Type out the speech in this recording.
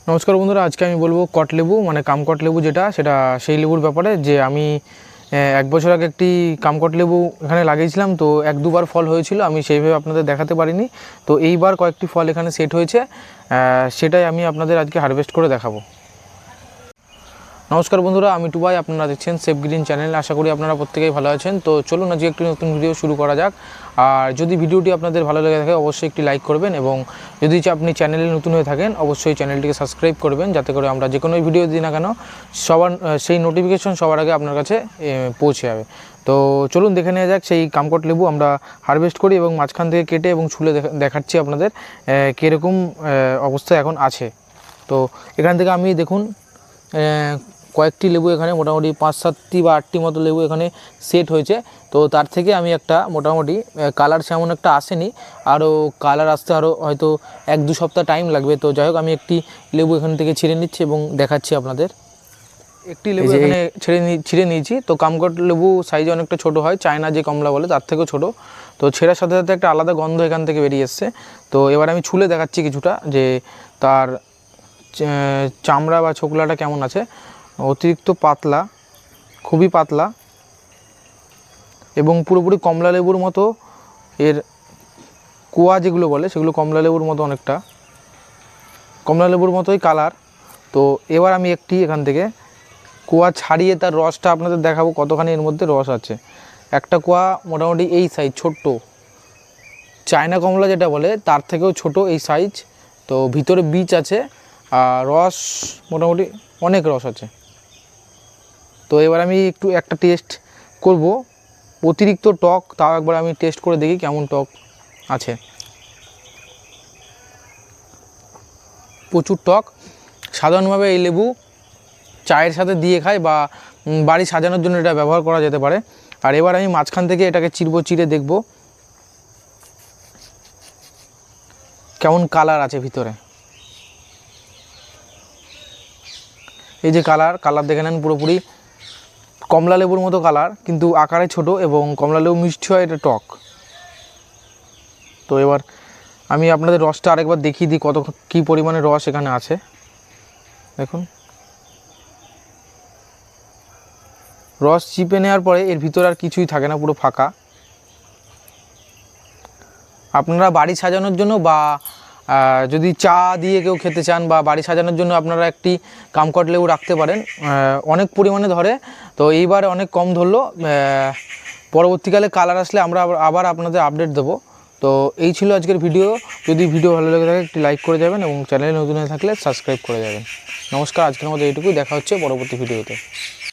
নমস্কার বন্ধুরা, আজকে আমি বলবো কটলেবু মানে কামকট লেবু যেটা সেটা সেই লেবুর ব্যাপারে। যে আমি 1 বছর আগে একটি কামকট লেবু এখানে লাগিয়েছিলাম, তো 1-2বার ফল হয়েছিল, আমি সেইভাবে আপনাদের দেখাতে পারিনি। তো এইবার কয়েকটি ফল এখানে সেট হয়েছে, সেটাই আমি আপনাদের আজকে হারভেস্ট করে দেখাবো। নমস্কার বন্ধুরা, আমি টুবাই, আপনারা দেখছেন সেফ গ্রিন চ্যানেল। আশা করি আপনারা প্রত্যেকেই ভালো আছেন। তো চলুন আজকে একটি নতুন ভিডিও শুরু করা যাক। আর যদি ভিডিওটি আপনাদের ভালো লেগে থাকে অবশ্যই একটি লাইক করবেন, এবং যদি আপনি চ্যানেলে নতুন হয়ে থাকেন অবশ্যই চ্যানেলটিকে সাবস্ক্রাইব করবেন, যাতে করে আমরা যে কোনো ভিডিও দিই না কেন সেই নোটিফিকেশন সবার আগে আপনার কাছে পৌঁছে যাবে। তো চলুন দেখে নেওয়া যাক সেই কামকট লেবু আমরা হারভেস্ট করি, এবং মাঝখান থেকে কেটে এবং ছুলে দেখাচ্ছি আপনাদের কীরকম অবস্থা এখন আছে। তো এখান থেকে আমি দেখুন কয়েকটি লেবু এখানে মোটামুটি 5-7টি বা 8টি মতো লেবু এখানে সেট হয়েছে। তো তার থেকে আমি একটা মোটামুটি কালার সেমন একটা আসেনি, আরও কালার আসতে আরও হয়তো 1-2 সপ্তাহ টাইম লাগবে। তো যাই হোক, আমি একটি লেবু এখান থেকে ছিঁড়ে নিচ্ছি এবং দেখাচ্ছি আপনাদের। একটি লেবু এখানে ছিঁড়ে নিয়েছি। তো কামকট লেবু সাইজে অনেকটা ছোট হয়, চায়না যে কমলা বলে তার থেকেও ছোট। তো ছেঁড়ার সাথে সাথে একটা আলাদা গন্ধ এখান থেকে বেরিয়ে এসছে। তো এবার আমি ছুলে দেখাচ্ছি কিছুটা, যে তার চামড়া বা ছোকলাটা কেমন আছে। অতিরিক্ত পাতলা, খুবই পাতলা, এবং পুরোপুরি কমলা লেবুর মতো এর কোয়া যেগুলো বলে সেগুলো কমলা লেবুর মতো, অনেকটা কমলা লেবুর মতোই কালার। তো এবার আমি একটি এখান থেকে কোয়া ছাড়িয়ে তার রসটা আপনাদের দেখাবো কতখানি এর মধ্যে রস আছে। একটা কোয়া মোটামুটি এই সাইজ, ছোট্ট চায়না কমলা যেটা বলে তার থেকেও ছোট এই সাইজ। তো ভিতরে বীজ আছে, আর রস মোটামুটি অনেক রস আছে। তো এবার আমি একটা টেস্ট করব, অতিরিক্ত টক, তাও একবার আমি টেস্ট করে দেখি কেমন টক আছে। প্রচুর টক। সাধারণভাবে এই লেবু চায়ের সাথে দিয়ে খায়, বা বাড়ি সাজানোর জন্য এটা ব্যবহার করা যেতে পারে। আর এবার আমি মাঝখান থেকে এটাকে চিড়ে দেখব কেমন কালার আছে ভিতরে। এই যে কালার দেখে নেন, পুরোপুরি কমলা লেবুর মতো কালার, কিন্তু আকারে ছোট, এবং কমলা লেবু মিষ্টি হয়, এটা টক। তো এবার আমি আপনাদের রসটা আরেকবার দেখিয়ে দিই কী পরিমাণে রস এখানে আছে। দেখুন, রস চিপে নেওয়ার পরে এর ভিতরে আর কিছুই থাকে না, পুরো ফাঁকা। আপনারা বাড়ি সাজানোর জন্য, বা যদি চা দিয়ে কেউ খেতে চান, বা বাড়ি সাজানোর জন্য আপনারা একটি কামকট লেবু রাখতে পারেন। অনেক পরিমাণে ধরে। তো এইবার অনেক কম ধরলো, পরবর্তীকালে কালার আসলে আমরা আবার আপনাদের আপডেট দেবো। তো এই ছিল আজকের ভিডিও। যদি ভিডিও ভালো লেগে থাকে একটি লাইক করে যাবেন, এবং চ্যানেলে নতুন হয়ে থাকলে সাবস্ক্রাইব করে যাবেন। নমস্কার, আজকের মতো এইটুকুই। দেখা হচ্ছে পরবর্তী ভিডিওতে।